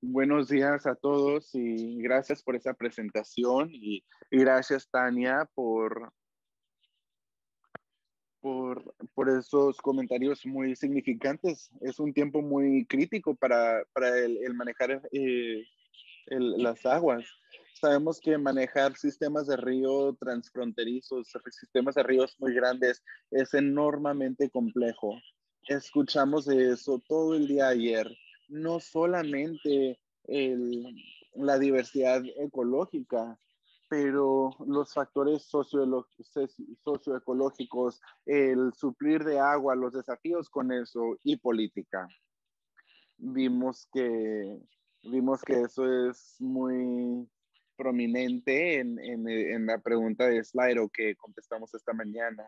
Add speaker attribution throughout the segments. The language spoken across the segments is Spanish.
Speaker 1: Buenos días a todos y gracias por esa presentación y gracias Tania por esos comentarios muy significantes. Es un tiempo muy crítico para el manejar las aguas. Sabemos que manejar sistemas de río transfronterizos, sistemas de ríos muy grandes, es enormemente complejo. Escuchamos de eso todo el día ayer. No solamente el, la diversidad ecológica, pero los factores socioecológicos, el suplir de agua, los desafíos con eso y política. Vimos que, vimos que eso es muy prominente en la pregunta de Slido que contestamos esta mañana.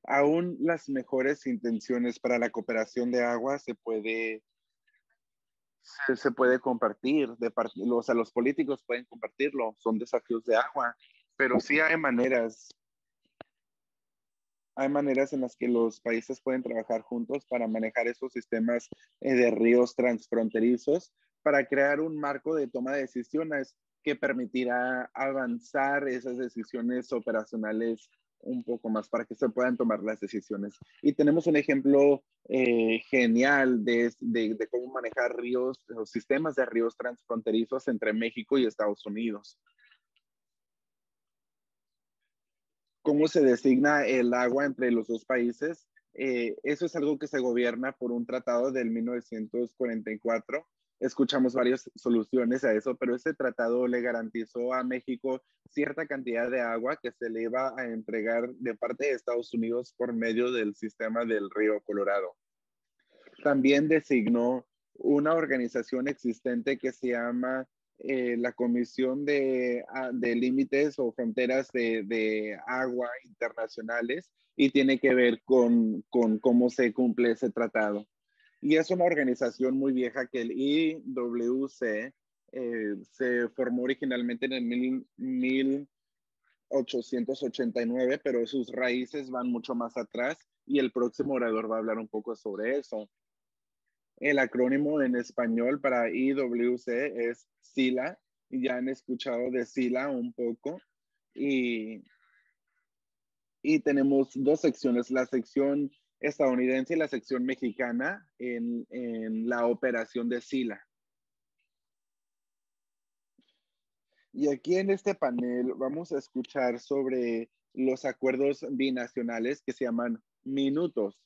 Speaker 1: Aún las mejores intenciones para la cooperación de agua se puede compartir, o sea, los políticos pueden compartirlo, son desafíos de agua, pero sí hay maneras en las que los países pueden trabajar juntos para manejar esos sistemas de ríos transfronterizos, para crear un marco de toma de decisiones que permitirá avanzar esas decisiones operacionales un poco más para que se puedan tomar las decisiones. Y tenemos un ejemplo genial de cómo manejar ríos, los sistemas de ríos transfronterizos entre México y Estados Unidos. Cómo se designa el agua entre los dos países. Eso es algo que se gobierna por un tratado del 1944. Escuchamos varias soluciones a eso, pero ese tratado le garantizó a México cierta cantidad de agua que se le iba a entregar de parte de Estados Unidos por medio del sistema del río Colorado. También designó una organización existente que se llama la Comisión de Límites o Fronteras de Agua Internacionales y tiene que ver con cómo se cumple ese tratado. Y es una organización muy vieja que el IWC se formó originalmente en el 1889, pero sus raíces van mucho más atrás y el próximo orador va a hablar un poco sobre eso. El acrónimo en español para IWC es SILA. Ya han escuchado de SILA un poco. Y, y tenemos dos secciones, la sección estadounidense y la sección mexicana en la operación de SILA. Y aquí en este panel vamos a escuchar sobre los acuerdos binacionales que se llaman minutos.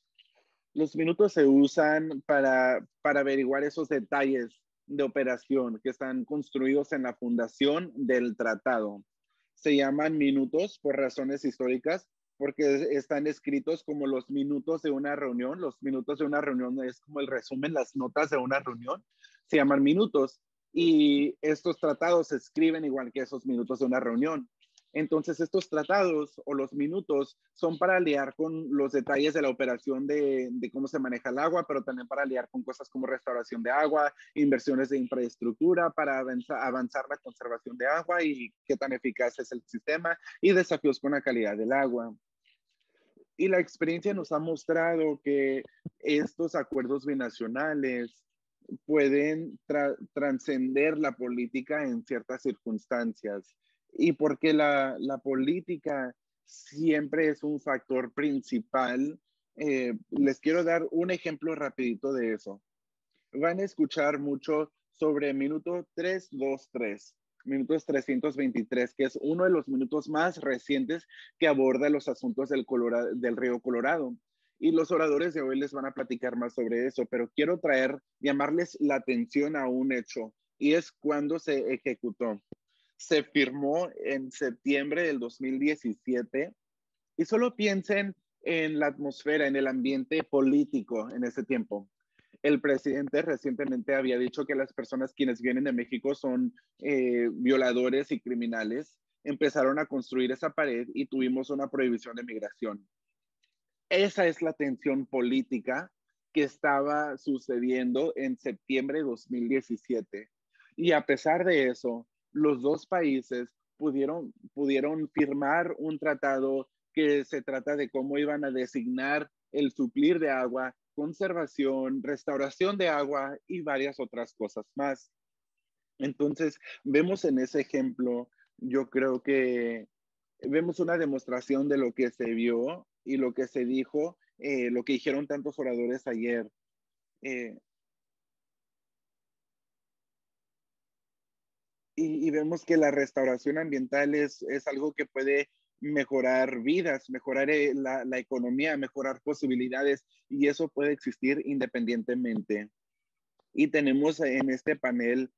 Speaker 1: Los minutos se usan para averiguar esos detalles de operación que están construidos en la fundación del tratado. Se llaman minutos por razones históricas, porque están escritos como los minutos de una reunión. Los minutos de una reunión es como el resumen, las notas de una reunión. Se llaman minutos y estos tratados se escriben igual que esos minutos de una reunión. Entonces, estos tratados o los minutos son para liar con los detalles de la operación de cómo se maneja el agua, pero también para liar con cosas como restauración de agua, inversiones de infraestructura para avanzar la conservación de agua y qué tan eficaz es el sistema y desafíos con la calidad del agua. Y la experiencia nos ha mostrado que estos acuerdos binacionales pueden trascender la política en ciertas circunstancias y porque la política siempre es un factor principal. Les quiero dar un ejemplo rapidito de eso. Van a escuchar mucho sobre minuto 323, minutos 323, que es uno de los minutos más recientes que aborda los asuntos del río Colorado. Y los oradores de hoy les van a platicar más sobre eso, pero quiero llamarles la atención a un hecho, y es cuando se ejecutó. Se firmó en septiembre del 2017, y solo piensen en la atmósfera, en el ambiente político en ese tiempo. El presidente recientemente había dicho que las personas quienes vienen de México son violadores y criminales. Empezaron a construir esa pared y tuvimos una prohibición de migración. Esa es la tensión política que estaba sucediendo en septiembre de 2017. Y a pesar de eso, los dos países pudieron firmar un tratado que se trata de cómo iban a designar el suplir de agua, conservación, restauración de agua y varias otras cosas más. Entonces, vemos en ese ejemplo, yo creo que vemos una demostración de lo que se vio y lo que se dijo, lo que dijeron tantos oradores ayer. Eh, y vemos que la restauración ambiental es algo que puede mejorar vidas, mejorar la economía, mejorar posibilidades, y eso puede existir independientemente. Y tenemos en este panel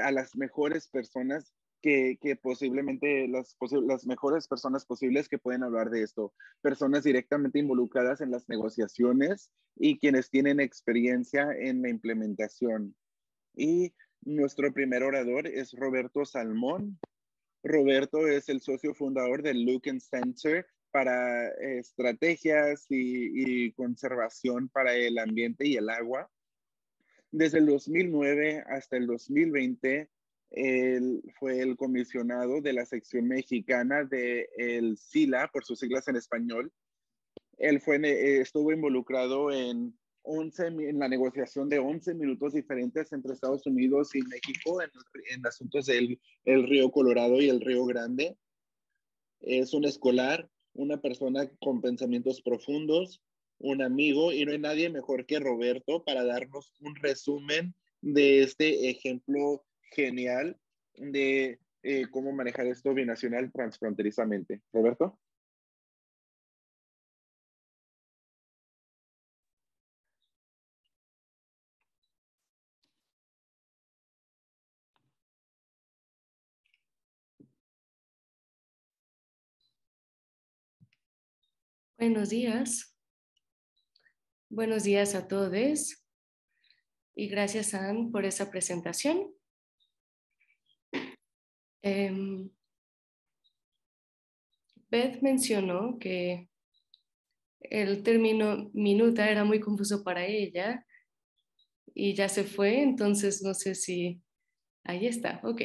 Speaker 1: a las mejores personas que posiblemente las mejores personas posibles que pueden hablar de esto, personas directamente involucradas en las negociaciones y quienes tienen experiencia en la implementación. Y nuestro primer orador es Roberto Salmón. Roberto es el socio fundador del Luken Center para estrategias y conservación para el ambiente y el agua. Desde el 2009 hasta el 2020, él fue el comisionado de la sección mexicana del SILA, por sus siglas en español. Él estuvo involucrado en la negociación de 11 minutos diferentes entre Estados Unidos y México en asuntos del el río Colorado y el río Grande. Es un escolar, una persona con pensamientos profundos, un amigo, y no hay nadie mejor que Roberto para darnos un resumen de este ejemplo genial de cómo manejar esto binacional transfronterizamente. Roberto.
Speaker 2: Buenos días. Buenos días a todos y gracias, Anne, por esa presentación. Beth mencionó que el término minuta era muy confuso para ella y ya se fue, entonces no sé si... Ahí está, ok.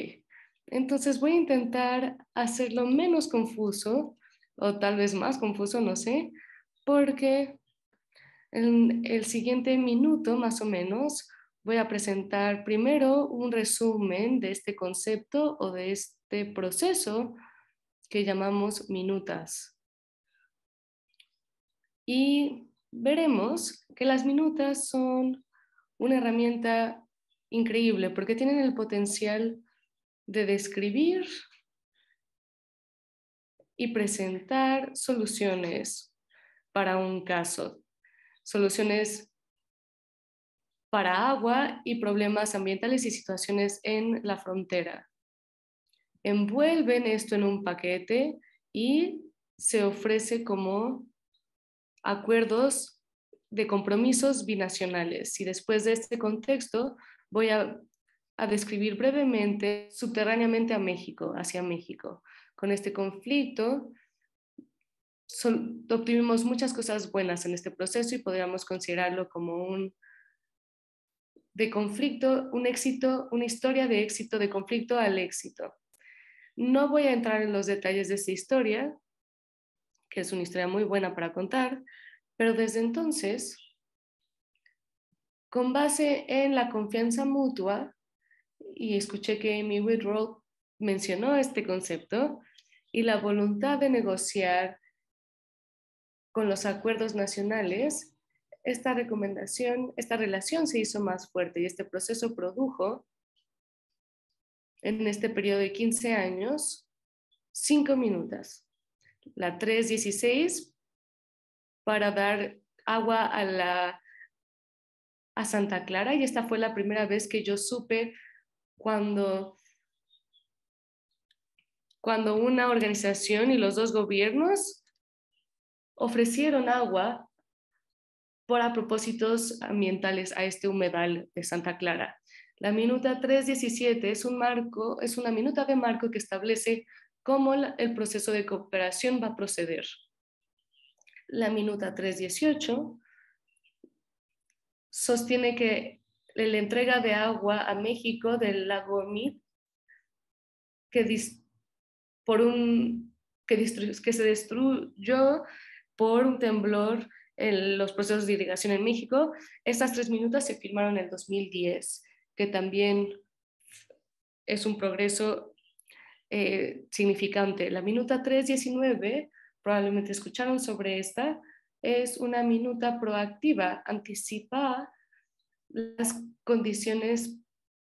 Speaker 2: Entonces voy a intentar hacerlo menos confuso o tal vez más confuso, no sé, porque en el siguiente minuto más o menos voy a presentar primero un resumen de este concepto o de este proceso que llamamos minutas. Y veremos que las minutas son una herramienta increíble porque tienen el potencial de describir y presentar soluciones para un caso, soluciones para agua y problemas ambientales y situaciones en la frontera. Envuelven esto en un paquete y se ofrece como acuerdos de compromisos binacionales. Y después de este contexto voy a describir brevemente, subterráneamente a México, hacia México. Con este conflicto obtuvimos muchas cosas buenas en este proceso y podríamos considerarlo como un de conflicto, un éxito, una historia de éxito, de conflicto al éxito. No voy a entrar en los detalles de esta historia, que es una historia muy buena para contar, pero desde entonces, con base en la confianza mutua, y escuché que Amy Whitrow mencionó este concepto, y la voluntad de negociar con los acuerdos nacionales, esta relación se hizo más fuerte y este proceso produjo en este periodo de 15 años 5 minutos. La 316 para dar agua a Santa Clara, y esta fue la primera vez que yo supe cuando una organización y los dos gobiernos ofrecieron agua para propósitos ambientales a este humedal de Santa Clara. La minuta 317 es una minuta de marco que establece cómo el proceso de cooperación va a proceder. La minuta 318 sostiene que la entrega de agua a México del lago Mead que se destruyó por un temblor los procesos de irrigación en México. Estas 3 minutas se firmaron en el 2010, que también es un progreso significante. La minuta 319, probablemente escucharon sobre esta, es una minuta proactiva, anticipa las condiciones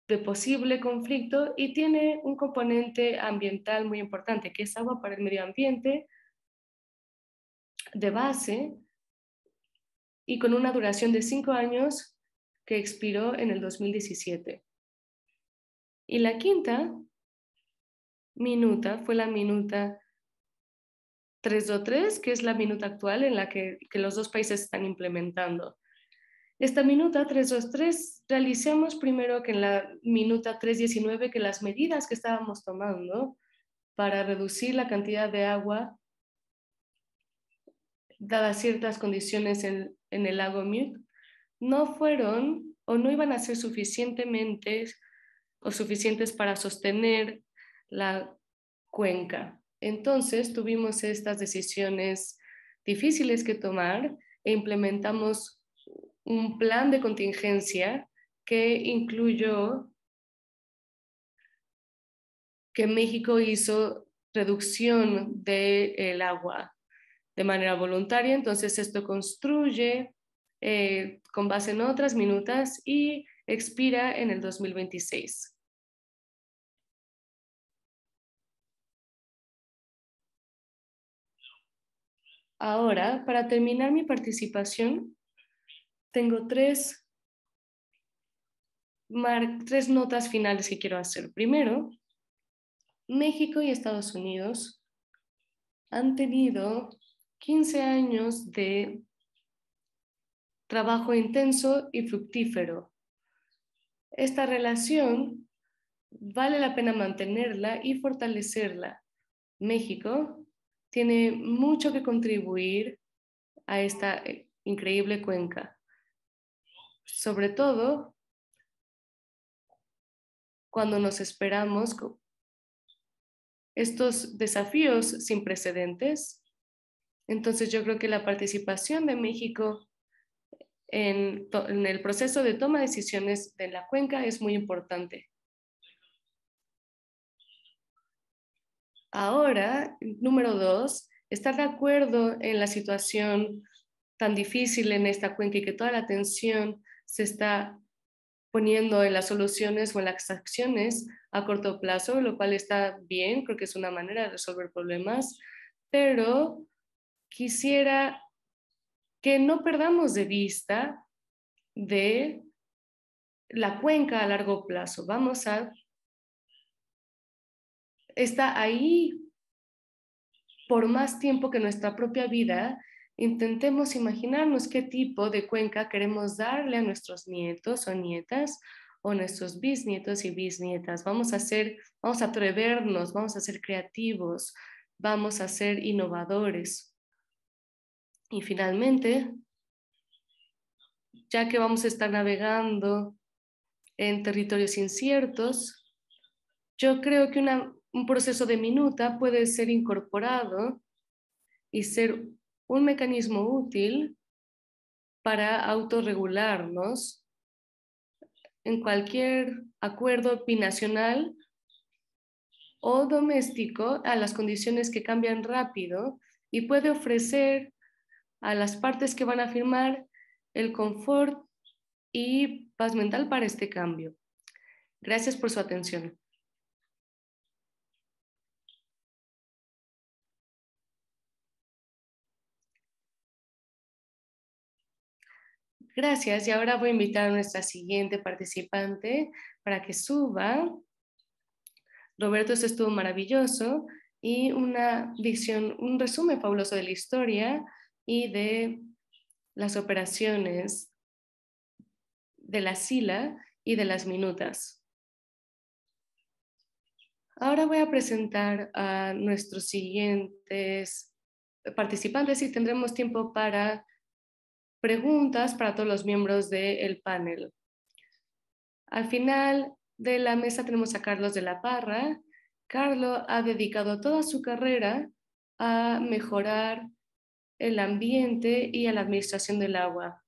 Speaker 2: de posible conflicto y tiene un componente ambiental muy importante, que es agua para el medio ambiente de base y con una duración de 5 años que expiró en el 2017. Y la quinta minuta fue la minuta 323, que es la minuta actual en la que los dos países están implementando. Esta minuta 323 realicemos primero que en la minuta 319 que las medidas que estábamos tomando para reducir la cantidad de agua dadas ciertas condiciones en el lago Mead, no fueron o no iban a ser suficientes para sostener la cuenca. Entonces tuvimos estas decisiones difíciles que tomar e implementamos un plan de contingencia que incluyó que México hizo reducción del agua de manera voluntaria. Entonces esto construye con base en otras minutas y expira en el 2026. Ahora, para terminar mi participación, tengo tres notas finales que quiero hacer. Primero, México y Estados Unidos han tenido 15 años de trabajo intenso y fructífero. Esta relación vale la pena mantenerla y fortalecerla. México tiene mucho que contribuir a esta increíble cuenca, sobre todo cuando nos esperamos estos desafíos sin precedentes. Entonces yo creo que la participación de México en el proceso de toma de decisiones de la cuenca es muy importante. Ahora, número 2, estar de acuerdo en la situación tan difícil en esta cuenca y que toda la atención se está poniendo en las soluciones o en las acciones a corto plazo, lo cual está bien, creo que es una manera de resolver problemas, pero quisiera que no perdamos de vista de la cuenca a largo plazo. Está ahí por más tiempo que nuestra propia vida. Intentemos imaginarnos qué tipo de cuenca queremos darle a nuestros nietos o nietas o nuestros bisnietos y bisnietas. Vamos a atrevernos, vamos a ser creativos, vamos a ser innovadores. Y finalmente, ya que vamos a estar navegando en territorios inciertos, yo creo que un proceso de minuta puede ser incorporado y ser un mecanismo útil para autorregularnos en cualquier acuerdo binacional o doméstico a las condiciones que cambian rápido y puede ofrecer a las partes que van a firmar el confort y paz mental para este cambio. Gracias por su atención. Gracias, y ahora voy a invitar a nuestra siguiente participante para que suba. Roberto, eso estuvo maravilloso y un resumen fabuloso de la historia y de las operaciones de la SILA y de las minutas. Ahora voy a presentar a nuestros siguientes participantes y tendremos tiempo para preguntas para todos los miembros del panel. Al final de la mesa tenemos a Carlos de la Parra. Carlos ha dedicado toda su carrera a mejorar el ambiente y a la administración del agua.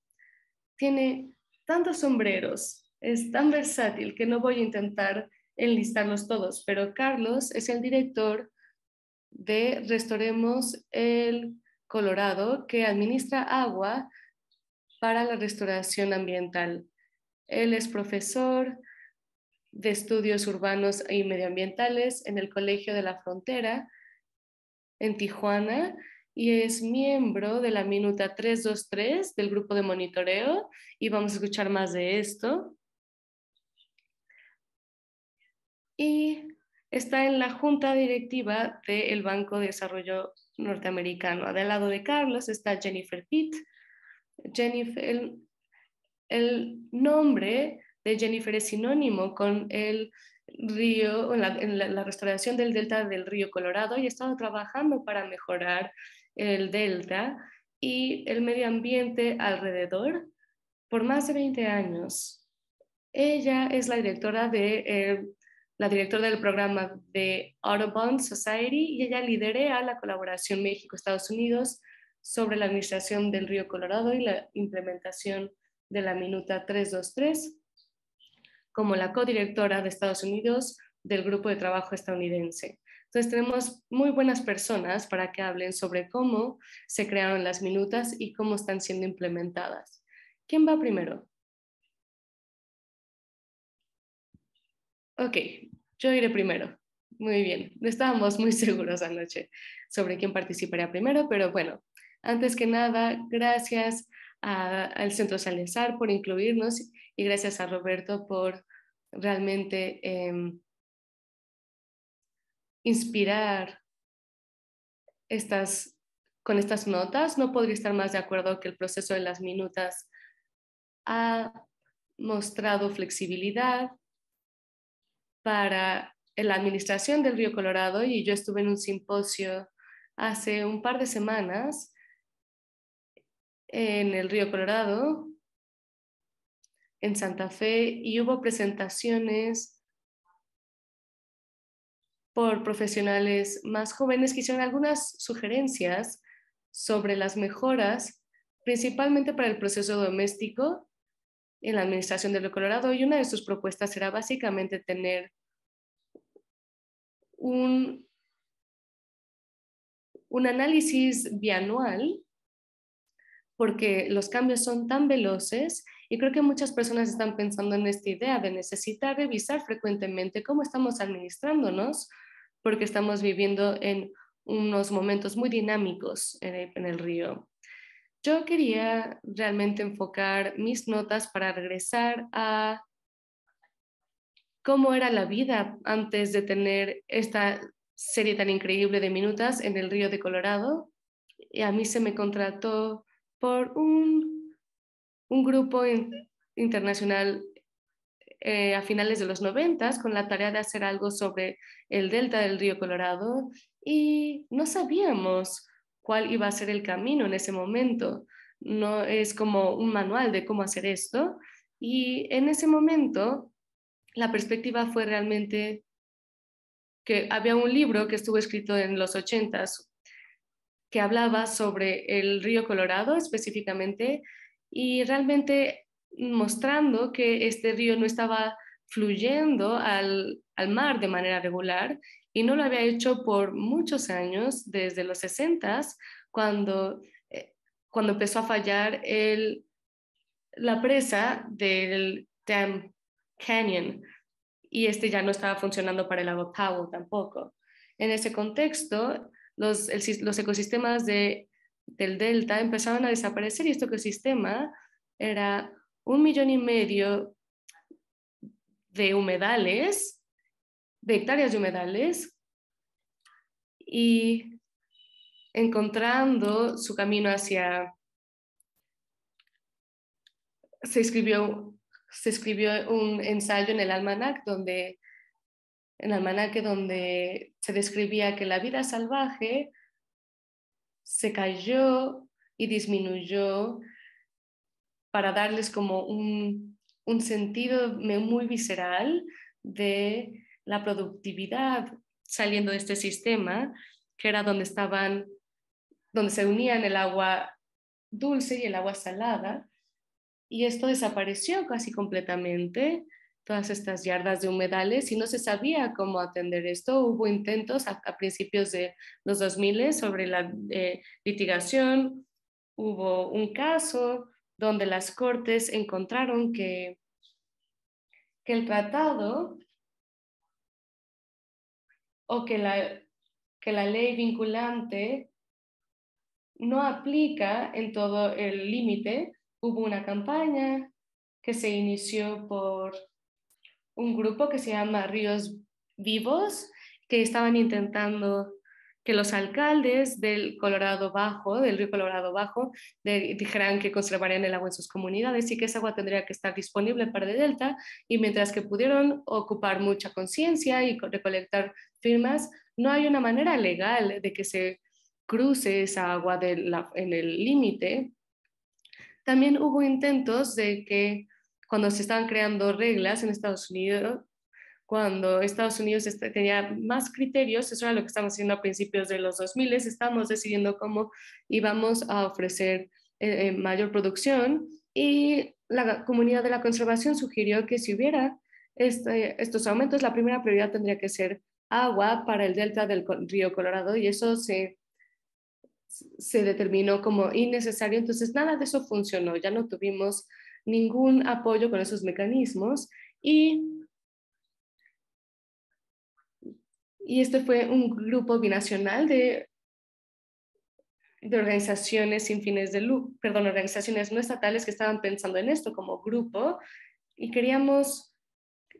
Speaker 2: Tiene tantos sombreros, es tan versátil que no voy a intentar enlistarlos todos, pero Carlos es el director de Restauremos el Colorado, que administra agua para la restauración ambiental. Él es profesor de estudios urbanos y medioambientales en el Colegio de la Frontera en Tijuana y es miembro de la Minuta 323 del grupo de monitoreo y vamos a escuchar más de esto. Y está en la junta directiva del Banco de Desarrollo Norteamericano. Del lado de Carlos está Jennifer Pitt. Jennifer, el nombre de Jennifer es sinónimo con el río, la restauración del delta del río Colorado y ha estado trabajando para mejorar el delta y el medio ambiente alrededor por más de 20 años. Ella es la directora del programa de Audubon Society y ella lidera la colaboración México-Estados Unidos sobre la administración del río Colorado y la implementación de la Minuta 323 como la codirectora de Estados Unidos del grupo de trabajo estadounidense. Entonces tenemos muy buenas personas para que hablen sobre cómo se crearon las minutas y cómo están siendo implementadas. ¿Quién va primero? Ok, yo iré primero. Muy bien, no estábamos muy seguros anoche sobre quién participaría primero, pero bueno, antes que nada, gracias al Centro Salazar por incluirnos y gracias a Roberto por realmente inspirar con estas notas. No podría estar más de acuerdo que el proceso de las minutas ha mostrado flexibilidad para la administración del Río Colorado y yo estuve en un simposio hace un par de semanas en el Río Colorado, en Santa Fe, y hubo presentaciones por profesionales más jóvenes que hicieron algunas sugerencias sobre las mejoras, principalmente para el proceso doméstico en la administración del Río Colorado, y una de sus propuestas era básicamente tener un análisis bianual porque los cambios son tan veloces y creo que muchas personas están pensando en esta idea de necesitar revisar frecuentemente cómo estamos administrándonos porque estamos viviendo en unos momentos muy dinámicos en el río. Yo quería realmente enfocar mis notas para regresar a cómo era la vida antes de tener esta serie tan increíble de minutas en el río de Colorado. Y a mí se me contrató por un grupo internacional a finales de los 90 con la tarea de hacer algo sobre el delta del río Colorado y no sabíamos cuál iba a ser el camino en ese momento. No es como un manual de cómo hacer esto y en ese momento la perspectiva fue realmente que había un libro que estuvo escrito en los 80s que hablaba sobre el río Colorado específicamente y realmente mostrando que este río no estaba fluyendo al mar de manera regular y no lo había hecho por muchos años, desde los 60s, cuando empezó a fallar la presa del Dam Canyon y este ya no estaba funcionando para el lago Powell tampoco. En ese contexto, los ecosistemas del delta empezaron a desaparecer y este ecosistema era 1,5 millones de humedales, de hectáreas de humedales y encontrando su camino se escribió un ensayo en el almanaque donde se describía que la vida salvaje se cayó y disminuyó para darles como un sentido muy visceral de la productividad saliendo de este sistema, que era donde donde se unían el agua dulce y el agua salada, y esto desapareció casi completamente, todas estas yardas de humedales, y no se sabía cómo atender esto. Hubo intentos a principios de los 2000 sobre la litigación. Hubo un caso donde las cortes encontraron que el tratado o que la ley vinculante no aplica en todo el límite. Hubo una campaña que se inició por un grupo que se llama Ríos Vivos, que estaban intentando que los alcaldes del Colorado Bajo, del río Colorado Bajo, dijeran que conservarían el agua en sus comunidades y que esa agua tendría que estar disponible para el Delta, y mientras que pudieron ocupar mucha conciencia y recolectar firmas, no hay una manera legal de que se cruce esa agua en el límite. También hubo intentos de que cuando se estaban creando reglas en Estados Unidos, cuando Estados Unidos tenía más criterios, eso era lo que estábamos haciendo a principios de los 2000, estábamos decidiendo cómo íbamos a ofrecer mayor producción, y la comunidad de la conservación sugirió que si hubiera estos aumentos, la primera prioridad tendría que ser agua para el delta del río Colorado, y eso se determinó como innecesario. Entonces nada de eso funcionó, ya no tuvimos ningún apoyo con esos mecanismos, y este fue un grupo binacional de organizaciones sin fines de lucro, perdón, organizaciones no estatales que estaban pensando en esto como grupo, y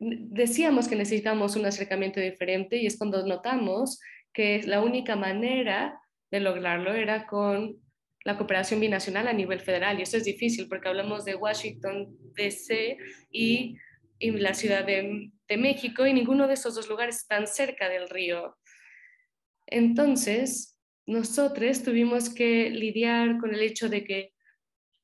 Speaker 2: decíamos que necesitamos un acercamiento diferente, y es cuando notamos que la única manera de lograrlo era con la cooperación binacional a nivel federal, y eso es difícil porque hablamos de Washington, D.C. y la Ciudad de México, y ninguno de esos dos lugares están cerca del río. Entonces, nosotros tuvimos que lidiar con el hecho de que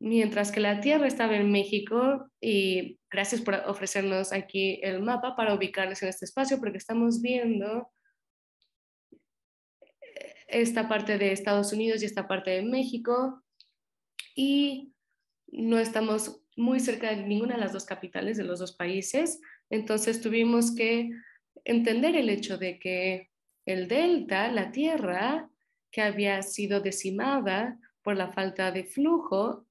Speaker 2: mientras que la Tierra estaba en México, y gracias por ofrecernos aquí el mapa para ubicarnos en este espacio, porque estamos viendo esta parte de Estados Unidos y esta parte de México, y no estamos muy cerca de ninguna de las dos capitales de los dos países. Entonces tuvimos que entender el hecho de que el delta, la tierra que había sido decimada por la falta de flujo,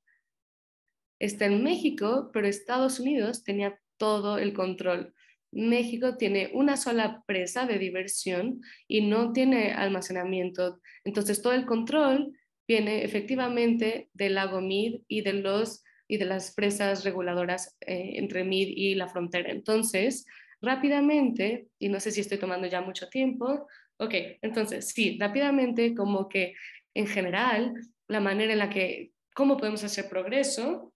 Speaker 2: está en México, pero Estados Unidos tenía todo el control. México tiene una sola presa de diversión y no tiene almacenamiento. Entonces todo el control viene efectivamente del lago Mead y de las presas reguladoras entre Mead y la frontera. Entonces, rápidamente, y no sé si estoy tomando ya mucho tiempo, ok, entonces sí, rápidamente, como que en general, la manera en la que, cómo podemos hacer progreso,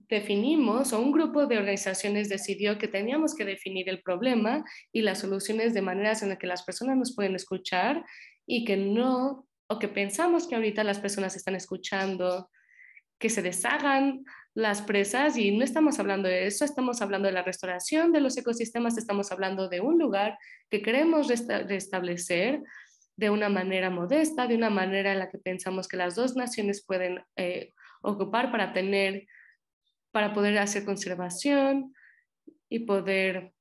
Speaker 2: definimos, o un grupo de organizaciones decidió que teníamos que definir el problema y las soluciones de maneras en las que las personas nos pueden escuchar, y que no, o que pensamos que ahorita las personas están escuchando, que se deshagan las presas, y no estamos hablando de eso, estamos hablando de la restauración de los ecosistemas, estamos hablando de un lugar que queremos restablecer de una manera modesta, de una manera en la que pensamos que las dos naciones pueden ocupar para poder hacer conservación y poder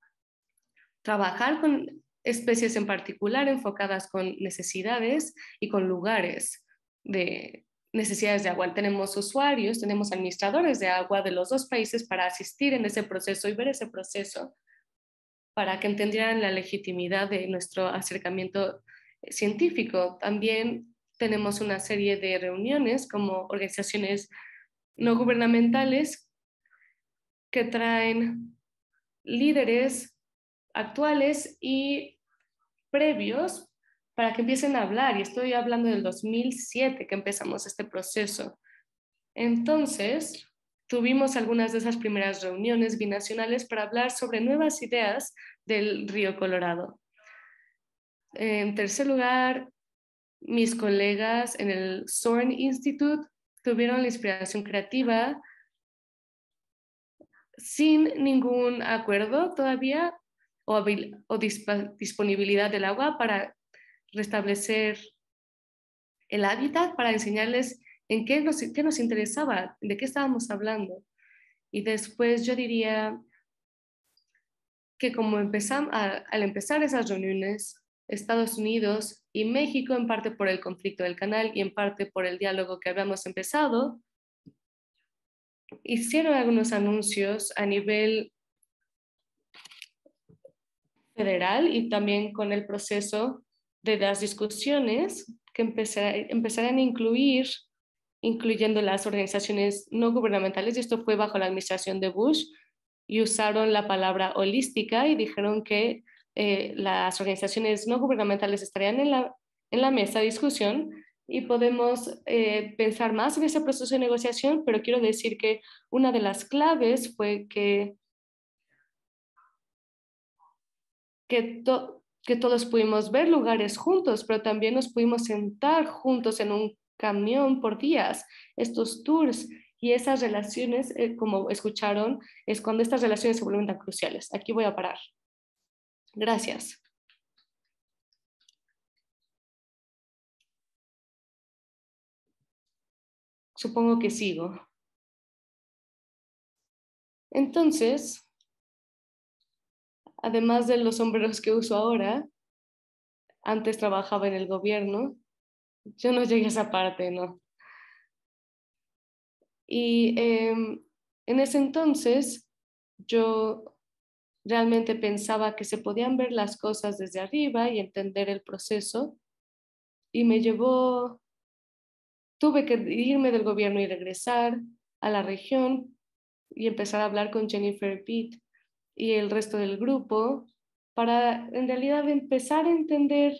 Speaker 2: trabajar con especies en particular enfocadas con necesidades y con lugares de necesidades de agua. Tenemos usuarios, tenemos administradores de agua de los dos países para asistir en ese proceso y ver ese proceso, para que entendieran la legitimidad de nuestro acercamiento científico. También tenemos una serie de reuniones como organizaciones no gubernamentales que traen líderes actuales y previos para que empiecen a hablar, y estoy hablando del 2007 que empezamos este proceso. Entonces, tuvimos algunas de esas primeras reuniones binacionales para hablar sobre nuevas ideas del río Colorado. En tercer lugar, mis colegas en el Soren Institute tuvieron la inspiración creativa, sin ningún acuerdo todavía o disponibilidad del agua, para restablecer el hábitat para enseñarles en qué nos interesaba, de qué estábamos hablando. Y después yo diría que como al empezar esas reuniones, Estados Unidos y México, en parte por el conflicto del canal y en parte por el diálogo que habíamos empezado, hicieron algunos anuncios a nivel federal y también con el proceso de las discusiones que empezarán a incluyendo las organizaciones no gubernamentales, y esto fue bajo la administración de Bush, y usaron la palabra holística y dijeron que las organizaciones no gubernamentales estarían en la mesa de discusión y podemos pensar más en ese proceso de negociación, pero quiero decir que una de las claves fue que todos pudimos ver lugares juntos, pero también nos pudimos sentar juntos en un camión por días, estos tours y esas relaciones, como escucharon, es cuando estas relaciones se vuelven tan cruciales. Aquí voy a parar. Gracias. Supongo que sigo. Entonces, además de los sombreros que uso ahora, antes trabajaba en el gobierno. Yo no llegué a esa parte, ¿no? Y en ese entonces yo realmente pensaba que se podían ver las cosas desde arriba y entender el proceso. Y tuve que irme del gobierno y regresar a la región y empezar a hablar con Jennifer Pitt y el resto del grupo para en realidad empezar a entender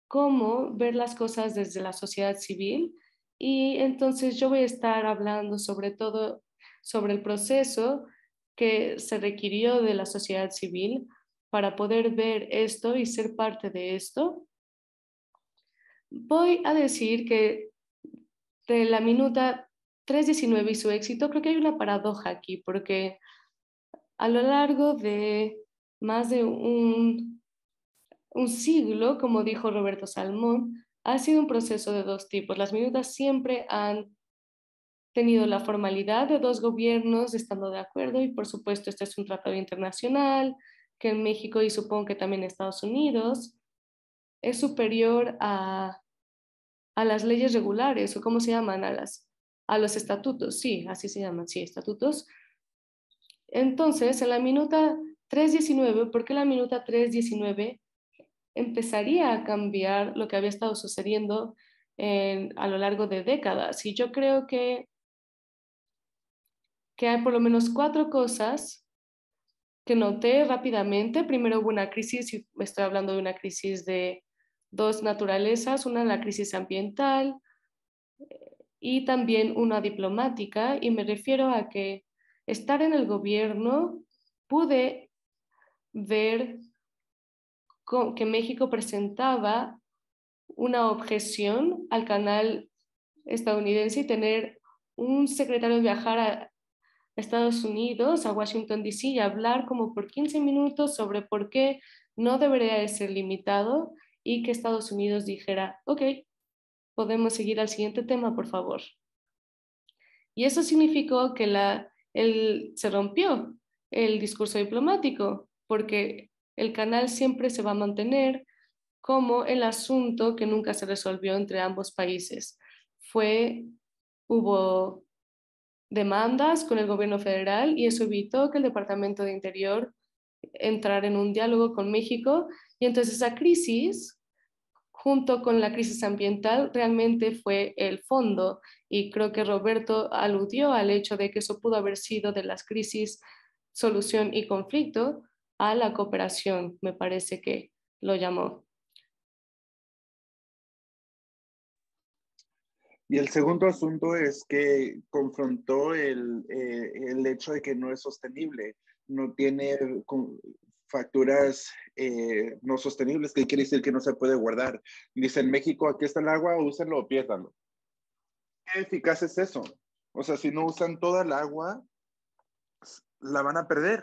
Speaker 2: cómo ver las cosas desde la sociedad civil. Y entonces yo voy a estar hablando sobre todo sobre el proceso que se requirió de la sociedad civil para poder ver esto y ser parte de esto. Voy a decir que de la minuta 3:19 y su éxito, creo que hay una paradoja aquí, porque a lo largo de más de un siglo, como dijo Roberto Salmón, ha sido un proceso de dos tipos. Las minutas siempre han tenido la formalidad de dos gobiernos estando de acuerdo y por supuesto este es un tratado internacional que en México y supongo que también en Estados Unidos es superior a las leyes regulares o cómo se llaman, a los estatutos, sí, así se llaman, sí, estatutos. Entonces, en la minuta 3:19, ¿por qué la minuta 3:19 empezaría a cambiar lo que había estado sucediendo a lo largo de décadas? Y yo creo que hay por lo menos cuatro cosas que noté rápidamente. Primero hubo una crisis, y me estoy hablando de una crisis de dos naturalezas, una la crisis ambiental y también una diplomática, y me refiero a que estar en el gobierno pude ver que México presentaba una objeción al canal estadounidense y tener un secretario viajar a Estados Unidos, a Washington, D.C. y hablar como por 15 minutos sobre por qué no debería de ser limitado y que Estados Unidos dijera, ok, podemos seguir al siguiente tema, por favor. Y eso significó que se rompió el discurso diplomático, porque el canal siempre se va a mantener como el asunto que nunca se resolvió entre ambos países. Hubo demandas con el gobierno federal y eso evitó que el Departamento de Interior entrara en un diálogo con México y entonces esa crisis junto con la crisis ambiental realmente fue el fondo y creo que Roberto aludió al hecho de que eso pudo haber sido de las crisis, solución y conflicto a la cooperación, me parece que lo llamó.
Speaker 1: Y el segundo asunto es que confrontó el hecho de que no es sostenible, no tiene facturas no sostenibles, que quiere decir que no se puede guardar. Dice en México, aquí está el agua, úsenlo o piérdanlo. ¿Qué eficaz es eso? O sea, si no usan toda el agua, la van a perder.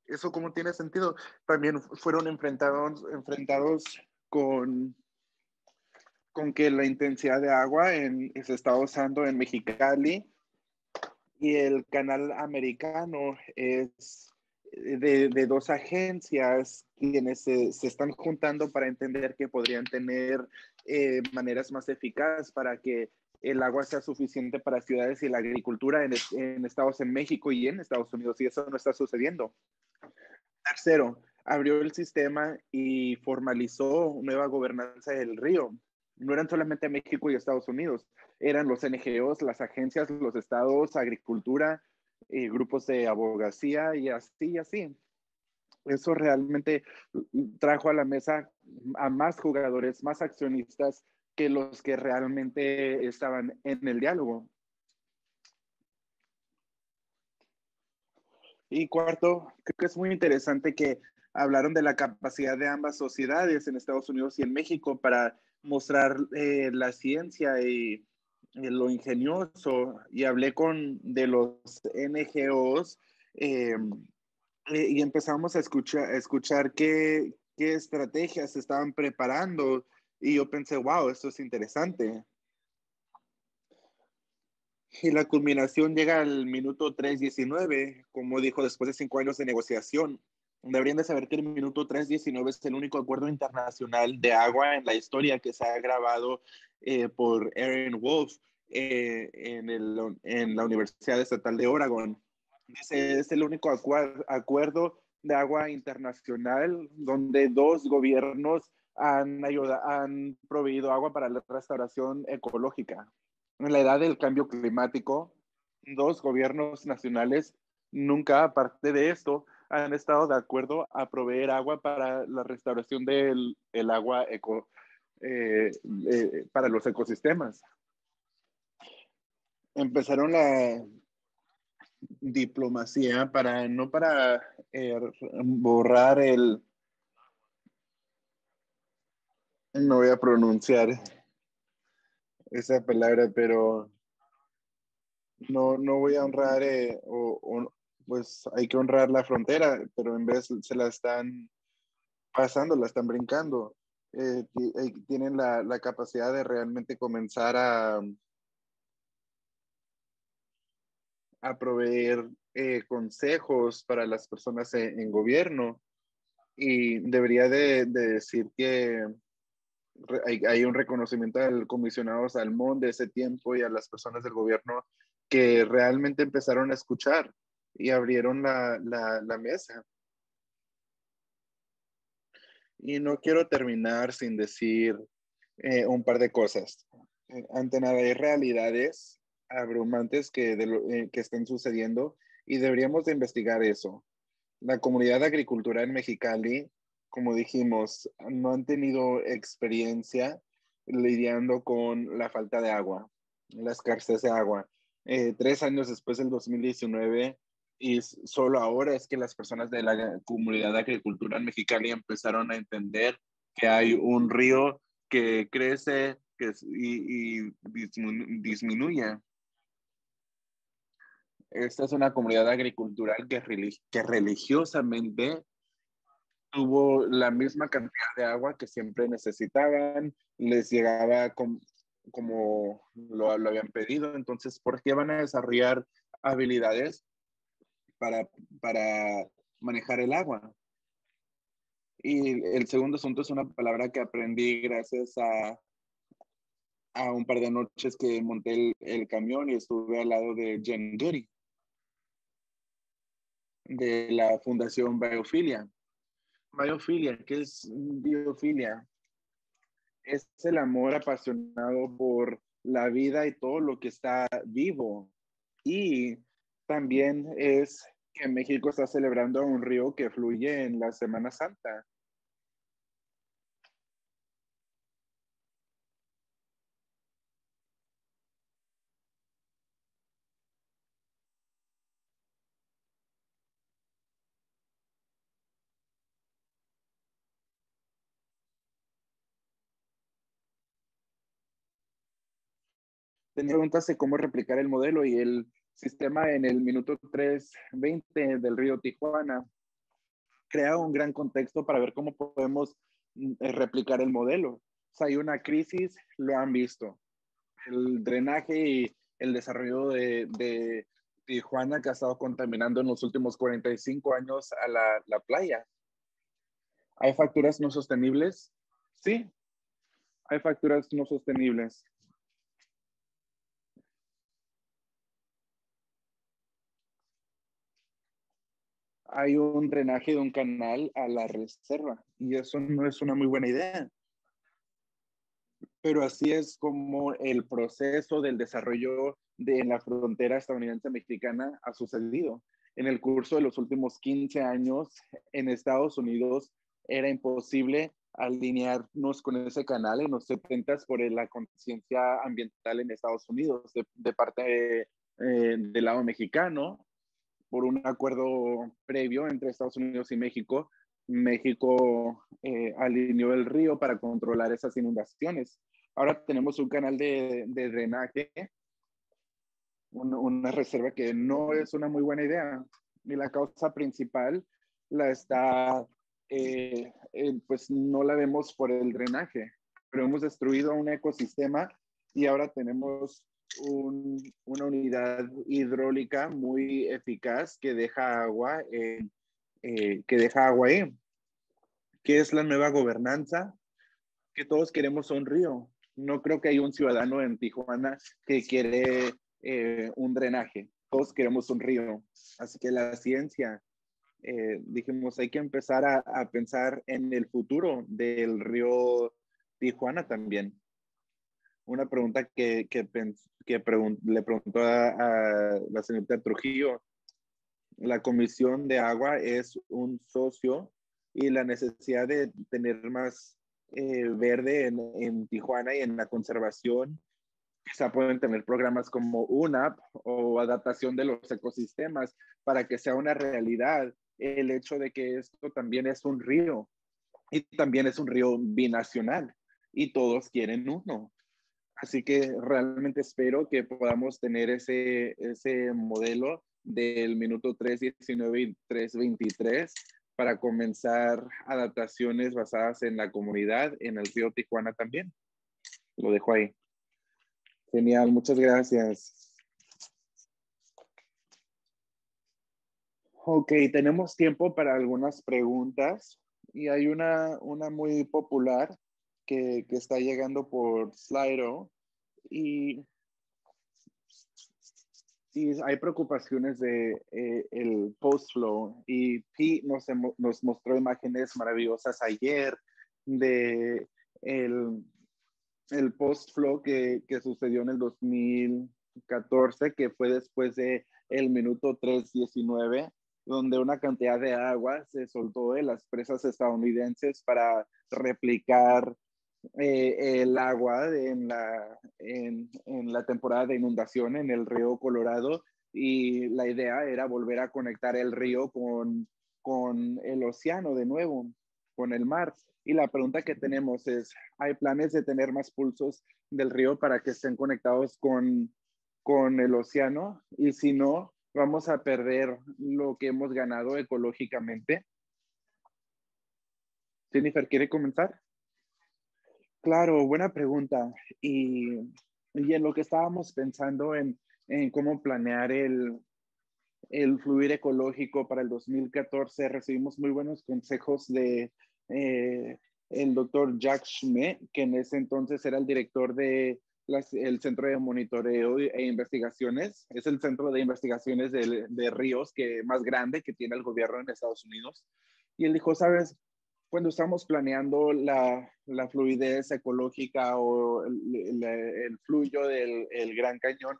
Speaker 1: ¿Eso cómo tiene sentido? También fueron enfrentados con con que la intensidad de agua se está usando en Mexicali y el canal americano es de dos agencias quienes se están juntando para entender que podrían tener maneras más eficaces para que el agua sea suficiente para ciudades y la agricultura en estados en México y en Estados Unidos, y eso no está sucediendo. Tercero, abrió el sistema y formalizó nueva gobernanza del río. No eran solamente México y Estados Unidos, eran los NGOs, las agencias, los estados, agricultura, grupos de abogacía y así y así. Eso realmente trajo a la mesa a más jugadores, más accionistas que los que realmente estaban en el diálogo. Y cuarto, creo que es muy interesante que hablaron de la capacidad de ambas sociedades en Estados Unidos y en México para mostrar la ciencia y lo ingenioso. Y hablé de los NGOs y empezamos a escuchar qué estrategias se estaban preparando. Y yo pensé, wow, esto es interesante. Y la culminación llega al minuto 3:19, como dijo, después de 5 años de negociación. Deberían de saber que el minuto 3:19 es el único acuerdo internacional de agua en la historia que se ha grabado por Aaron Wolf en la Universidad Estatal de Oregon. Dice, es el único acuerdo de agua internacional donde dos gobiernos han proveído agua para la restauración ecológica. En la edad del cambio climático, dos gobiernos nacionales nunca, aparte de esto, han estado de acuerdo a proveer agua para la restauración del agua para los ecosistemas. Empezaron la diplomacia no para borrar no voy a pronunciar esa palabra, pero no voy a honrar, pues hay que honrar la frontera, pero en vez se la están pasando, la están brincando. Tienen la capacidad de realmente comenzar a proveer consejos para las personas en gobierno, y debería de decir que hay un reconocimiento al comisionado Salmón de ese tiempo y a las personas del gobierno que realmente empezaron a escuchar y abrieron la mesa. Y no quiero terminar sin decir un par de cosas. Ante nada, hay realidades abrumantes que están sucediendo y deberíamos de investigar eso. La comunidad de agricultura en Mexicali, como dijimos, no han tenido experiencia lidiando con la falta de agua, la escasez de agua. 3 años después del 2019, y solo ahora es que las personas de la comunidad de agricultura en Mexicali empezaron a entender que hay un río que crece y disminuye. Esta es una comunidad agricultural que religiosamente tuvo la misma cantidad de agua que siempre necesitaban, les llegaba como lo habían pedido. Entonces, ¿por qué van a desarrollar habilidades para manejar el agua? Y el segundo asunto es una palabra que aprendí gracias a un par de noches que monté el camión y estuve al lado de Jen Goody, de la Fundación Biofilia. Biofilia, ¿qué es biofilia? Es el amor apasionado por la vida y todo lo que está vivo. Y también es que México está celebrando un río que fluye en la Semana Santa. Tenía preguntas de cómo replicar el modelo y el sistema en el minuto 3:20 del río Tijuana crea un gran contexto para ver cómo podemos replicar el modelo. Si hay una crisis, lo han visto. El drenaje y el desarrollo de Tijuana que ha estado contaminando en los últimos 45 años a la playa. ¿Hay facturas no sostenibles? Sí, hay facturas no sostenibles. Hay un drenaje de un canal a la reserva y eso no es una muy buena idea. Pero así es como el proceso del desarrollo de la frontera estadounidense-mexicana ha sucedido. En el curso de los últimos 15 años en Estados Unidos era imposible alinearnos con ese canal en los 70 por la conciencia ambiental en Estados Unidos de parte del lado mexicano, por un acuerdo previo entre Estados Unidos y México. México alineó el río para controlar esas inundaciones. Ahora tenemos un canal de drenaje, una reserva que no es una muy buena idea. Y la causa principal la está, pues no la vemos por el drenaje, pero hemos destruido un ecosistema y ahora tenemos una unidad hidráulica muy eficaz que deja agua, ahí. ¿Qué es la nueva gobernanza? Que todos queremos un río. No creo que haya un ciudadano en Tijuana que quiere un drenaje. Todos queremos un río. Así que la ciencia, dijimos, hay que empezar a pensar en el futuro del río Tijuana también. Una pregunta le preguntó a la señorita Trujillo. La Comisión de Agua es un socio y la necesidad de tener más verde en Tijuana y en la conservación. Quizá pueden tener programas como UNAP o adaptación de los ecosistemas para que sea una realidad el hecho de que esto también es un río y también es un río binacional y todos quieren uno. Así que realmente espero que podamos tener ese modelo del minuto 3:19 y 3:23 para comenzar adaptaciones basadas en la comunidad, en el río Tijuana también. Lo dejo ahí. Genial, muchas gracias. Ok, tenemos tiempo para algunas preguntas y hay una muy popular que está llegando por Slido y hay preocupaciones de el post-flow y Pete nos mostró imágenes maravillosas ayer de el post-flow que sucedió en el 2014, que fue después de el minuto 3:19, donde una cantidad de agua se soltó de las presas estadounidenses para replicar el agua en la temporada de inundación en el río Colorado, y la idea era volver a conectar el río con el océano de nuevo, con el mar. Y la pregunta que tenemos es, ¿hay planes de tener más pulsos del río para que estén conectados con el océano? Y si no, vamos a perder lo que hemos ganado ecológicamente. Jennifer, ¿quiere comenzar? Claro, buena pregunta. Y en lo que estábamos pensando en cómo planear el fluir ecológico para el 2014, recibimos muy buenos consejos de el doctor Jack Schmidt, que en ese entonces era el director de el Centro de Monitoreo e Investigaciones. Es el centro de investigaciones de ríos más grande que tiene el gobierno en Estados Unidos. Y él dijo, ¿sabes? Cuando estamos planeando la fluidez ecológica o el fluyo del Gran Cañón,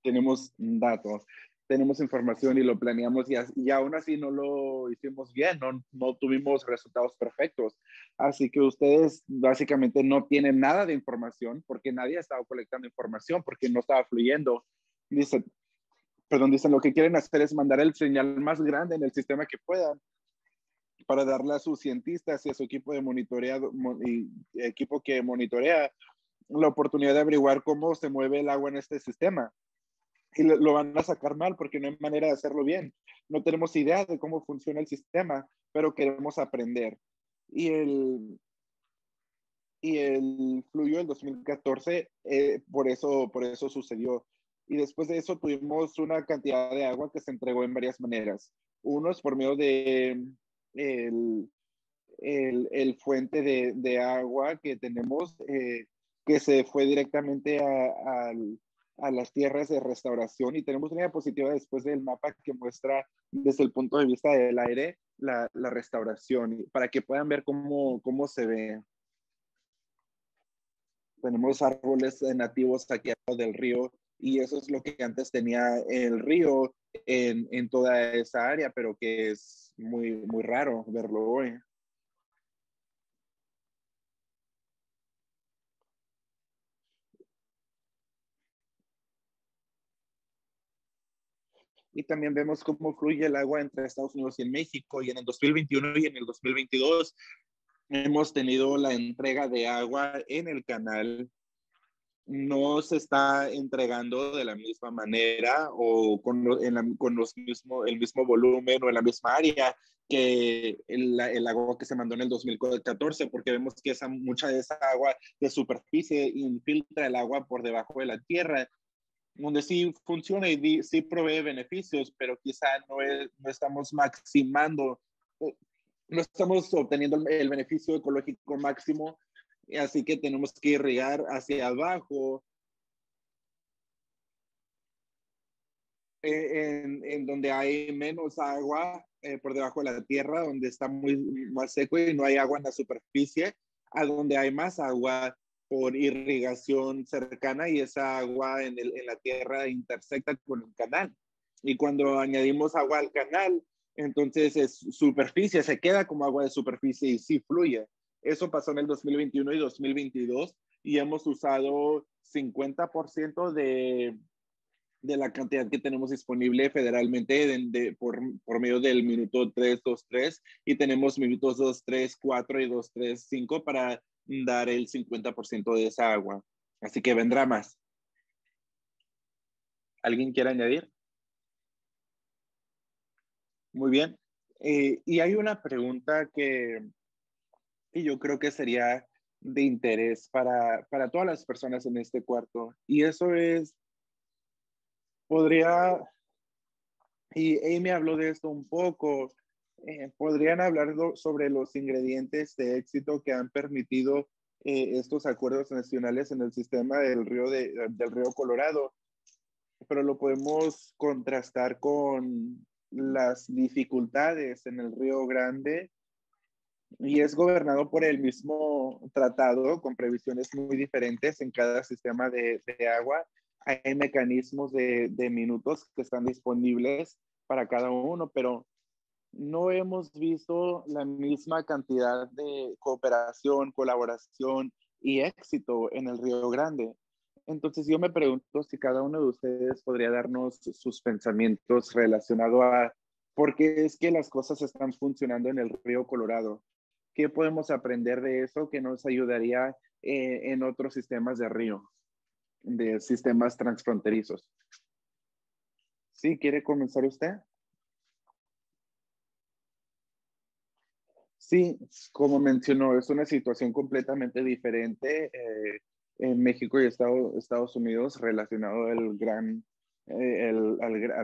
Speaker 1: tenemos datos, tenemos información y lo planeamos y aún así no lo hicimos bien, no tuvimos resultados perfectos. Así que ustedes básicamente no tienen nada de información porque nadie ha estado colectando información porque no estaba fluyendo. Dicen, lo que quieren hacer es mandar el señal más grande en el sistema que puedan para darle a sus cientistas y a su equipo de monitoreado y equipo que monitorea la oportunidad de averiguar cómo se mueve el agua en este sistema. Y lo van a sacar mal porque no hay manera de hacerlo bien. No tenemos idea de cómo funciona el sistema, pero queremos aprender. Y y el fluyó el 2014, por eso sucedió. Y después de eso tuvimos una cantidad de agua que se entregó en varias maneras. Uno es por medio de el, el fuente de agua que tenemos, que se fue directamente a las tierras de restauración, y tenemos una diapositiva después del mapa que muestra desde el punto de vista del aire la restauración, para que puedan ver cómo se ve. Tenemos árboles nativos aquí abajo del río, y eso es lo que antes tenía el río en toda esa área, pero que es muy raro verlo hoy. Y también vemos cómo fluye el agua entre Estados Unidos y en México, y en el 2021 y en el 2022 hemos tenido la entrega de agua en el canal. No se está entregando de la misma manera o con el mismo volumen o en la misma área que el agua que se mandó en el 2014, porque vemos que mucha de esa agua de superficie infiltra el agua por debajo de la tierra, donde sí funciona y sí provee beneficios, pero quizá no estamos maximando, no estamos obteniendo el beneficio ecológico máximo, así que tenemos que irrigar hacia abajo, en donde hay menos agua por debajo de la tierra, donde está muy más seco y no hay agua en la superficie, a donde hay más agua por irrigación cercana, y esa agua en la tierra intersecta con el canal. Y cuando añadimos agua al canal, entonces es superficie, se queda como agua de superficie y sí fluye. Eso pasó en el 2021 y 2022, y hemos usado 50% de la cantidad que tenemos disponible federalmente por medio del minuto 323, y tenemos minutos 234 y 235 para dar el 50% de esa agua. Así que vendrá más. ¿Alguien quiere añadir? Muy bien. Y hay una pregunta que yo creo que sería de interés para todas las personas en este cuarto, y eso es, podría, y Amy habló de esto un poco. ¿Podrían hablar sobre los ingredientes de éxito que han permitido estos acuerdos nacionales en el sistema del río Colorado? Pero lo podemos contrastar con las dificultades en el Río Grande, y es gobernado por el mismo tratado con previsiones muy diferentes en cada sistema de agua. Hay mecanismos de minutos que están disponibles para cada uno, pero no hemos visto la misma cantidad de cooperación, colaboración y éxito en el Río Grande. Entonces yo me pregunto si cada uno de ustedes podría darnos sus pensamientos relacionados a por qué es que las cosas están funcionando en el Río Colorado. ¿Qué podemos aprender de eso que nos ayudaría en otros sistemas de río, de sistemas transfronterizos? ¿Sí? ¿Quiere comenzar usted? Sí, como mencionó, es una situación completamente diferente en México y Estados Unidos relacionado al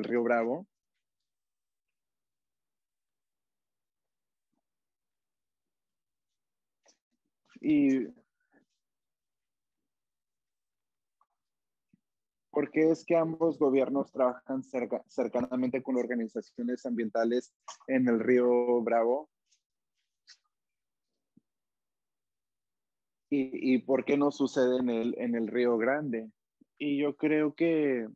Speaker 1: río Bravo. ¿Y por qué es que ambos gobiernos trabajan cercanamente con organizaciones ambientales en el río Bravo? ¿Y por qué no sucede en el río Grande? Y yo creo que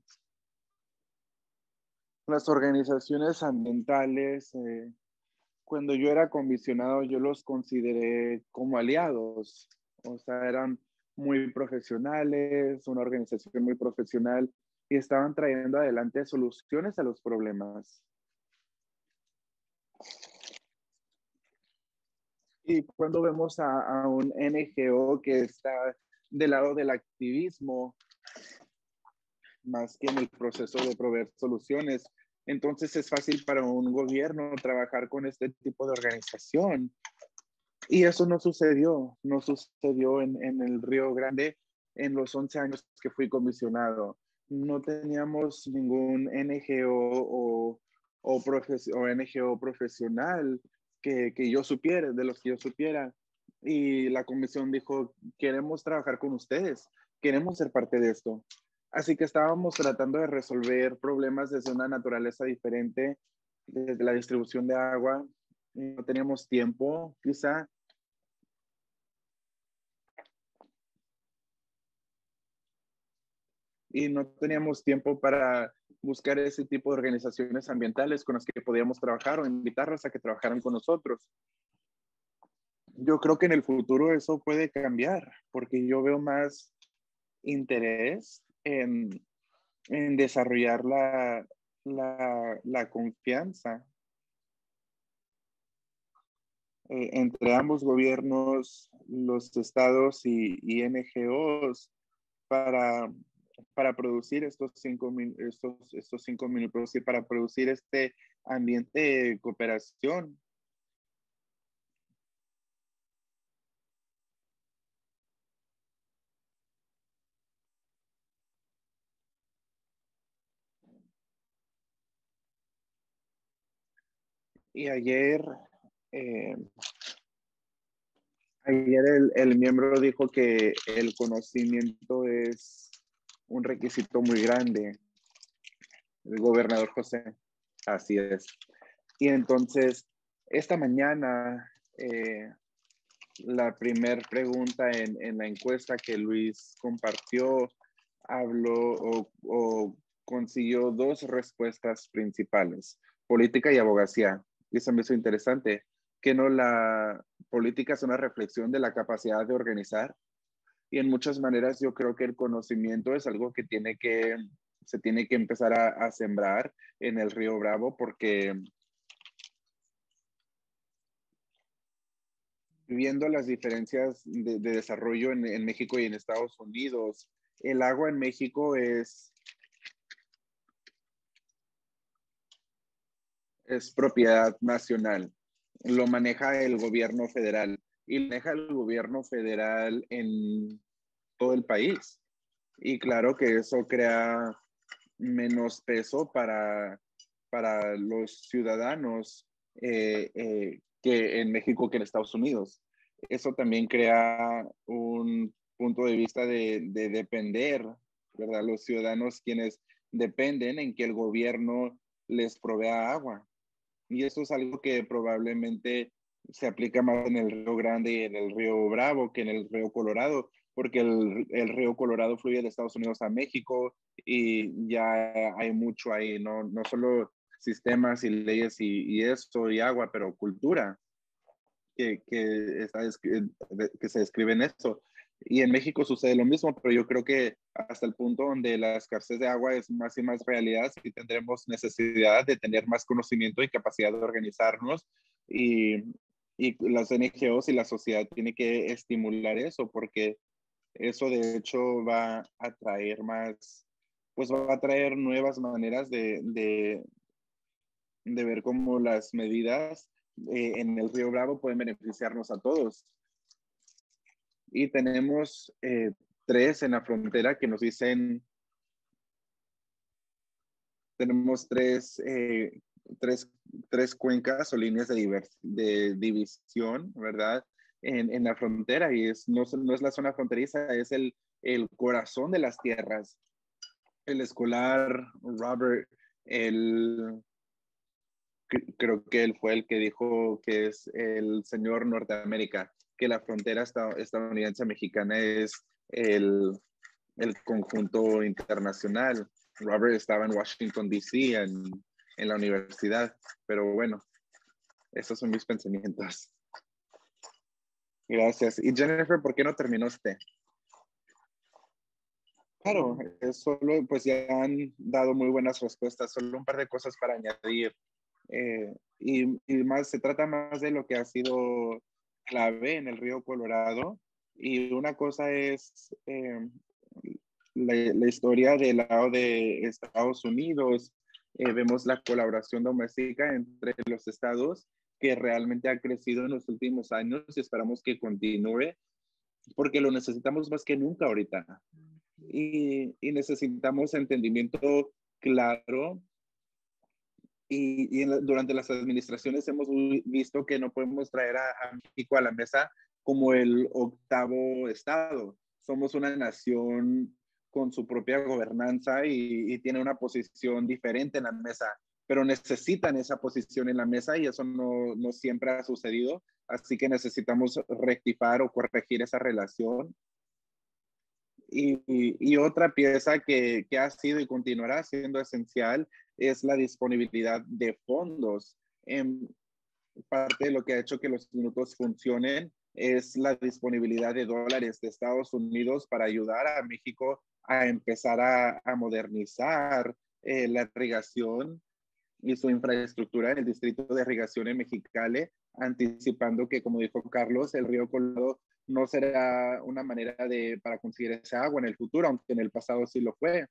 Speaker 1: las organizaciones ambientales, cuando yo era comisionado, yo los consideré como aliados. O sea, eran muy profesionales, una organización muy profesional, y estaban trayendo adelante soluciones a los problemas. Y cuando vemos a un NGO que está del lado del activismo, más que en el proceso de proveer soluciones, entonces es fácil para un gobierno trabajar con este tipo de organización. Y eso no sucedió en el Río Grande en los 11 años que fui comisionado. No teníamos ningún NGO o NGO profesional que yo supiera, de los que yo supiera. Y la comisión dijo, queremos trabajar con ustedes, queremos ser parte de esto. Así que estábamos tratando de resolver problemas desde una naturaleza diferente, desde la distribución de agua. No teníamos tiempo, quizá, y no teníamos tiempo para buscar ese tipo de organizaciones ambientales con las que podíamos trabajar o invitarlas a que trabajaran con nosotros. Yo creo que en el futuro eso puede cambiar, porque yo veo más interés en desarrollar la confianza entre ambos gobiernos, los estados y NGOs para, para producir estos 5 minutos y para producir este ambiente de cooperación. Y eh, ayer el miembro dijo que el conocimiento es un requisito muy grande, el gobernador José. Así es. Y entonces, esta mañana, la primera pregunta en la encuesta que Luis compartió habló o consiguió dos respuestas principales, política y abogacía. Y eso me hizo interesante, que no la política es una reflexión de la capacidad de organizar y en muchas maneras yo creo que el conocimiento es algo que se tiene que empezar a sembrar en el Río Bravo porque viendo las diferencias de desarrollo en México y en Estados Unidos, el agua en México es propiedad nacional, lo maneja el gobierno federal y maneja el gobierno federal en todo el país. Y claro que eso crea menos peso para los ciudadanos que en México que en Estados Unidos. Eso también crea un punto de vista de depender, ¿verdad? Los ciudadanos quienes dependen en que el gobierno les provea agua. Y eso es algo que probablemente se aplica más en el Río Grande y en el Río Bravo que en el Río Colorado, porque el Río Colorado fluye de Estados Unidos a México y ya hay mucho ahí, no solo sistemas y leyes y esto y agua, pero cultura que se describe en esto. Y en México sucede lo mismo, pero yo creo que hasta el punto donde la escasez de agua es más y más realidad, sí tendremos necesidad de tener más conocimiento y capacidad de organizarnos y, y las NGOs y la sociedad tiene que estimular eso porque eso de hecho va a traer pues va a traer nuevas maneras de ver cómo las medidas en el Río Bravo pueden beneficiarnos a todos. Y tenemos tres en la frontera que nos dicen, tenemos tres cuencas o líneas de división, ¿verdad? En la frontera y no es la zona fronteriza, es el corazón de las tierras. El escolar Robert, creo que él fue el que dijo que es el señor Norteamérica, que la frontera estadounidense mexicana es el conjunto internacional. Robert estaba en Washington, D.C., en la universidad, pero bueno, esos son mis pensamientos. Gracias. Y Jennifer, ¿por qué no terminó usted? Claro, es solo, pues ya han dado muy buenas respuestas, solo un par de cosas para añadir. Y más, se trata más de lo que ha sido clave en el río Colorado. Y una cosa es la historia del lado de Estados Unidos. Vemos la colaboración doméstica entre los estados que realmente ha crecido en los últimos años y esperamos que continúe porque lo necesitamos más que nunca ahorita. Y necesitamos entendimiento claro durante las administraciones hemos visto que no podemos traer a México a la mesa como el octavo estado. Somos una nación con su propia gobernanza y tiene una posición diferente en la mesa, pero necesitan esa posición en la mesa y eso no siempre ha sucedido. Así que necesitamos rectificar o corregir esa relación. Y otra pieza que ha sido y continuará siendo esencial es la disponibilidad de fondos. En parte de lo que ha hecho que los minutos funcionen es la disponibilidad de dólares de Estados Unidos para ayudar a México a empezar a modernizar la irrigación y su infraestructura en el distrito de irrigación en Mexicali, anticipando que, como dijo Carlos, el río Colorado no será una manera para conseguir esa agua en el futuro, aunque en el pasado sí lo fue.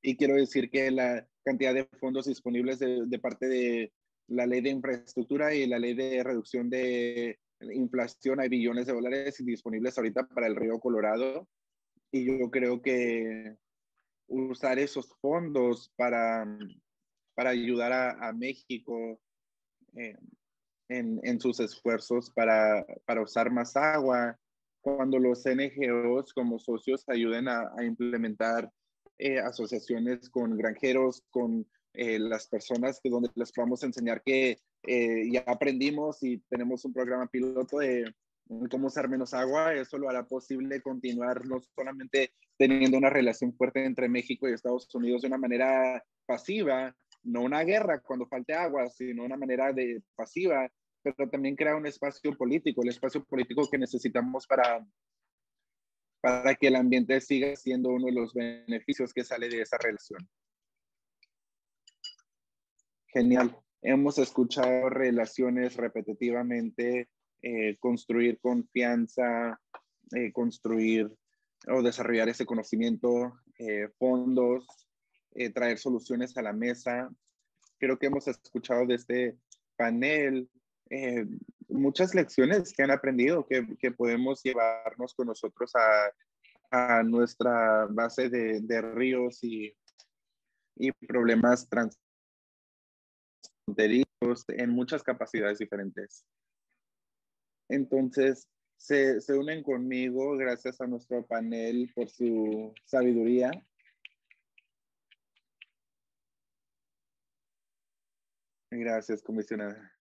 Speaker 1: Y quiero decir que la cantidad de fondos disponibles de parte de la ley de infraestructura y la ley de reducción de inflación, hay billones de dólares disponibles ahorita para el río Colorado. Y yo creo que usar esos fondos para ayudar a México eh, en sus esfuerzos para usar más agua, cuando los NGOs como socios ayuden a implementar asociaciones con granjeros, con las personas donde les podamos enseñar que ya aprendimos y tenemos un programa piloto de cómo usar menos agua, eso lo hará posible continuar no solamente teniendo una relación fuerte entre México y Estados Unidos de una manera pasiva, no una guerra cuando falte agua, sino una manera de pasiva, pero también crear un espacio político, el espacio político que necesitamos para que el ambiente siga siendo uno de los beneficios que sale de esa relación. Genial. Hemos escuchado relaciones repetitivamente, construir confianza, construir o desarrollar ese conocimiento, fondos, traer soluciones a la mesa. Creo que hemos escuchado de este panel muchas lecciones que han aprendido que podemos llevarnos con nosotros a nuestra base de ríos y problemas transfronterizos en muchas capacidades diferentes. Entonces, se unen conmigo gracias a nuestro panel por su sabiduría. Gracias, comisionada.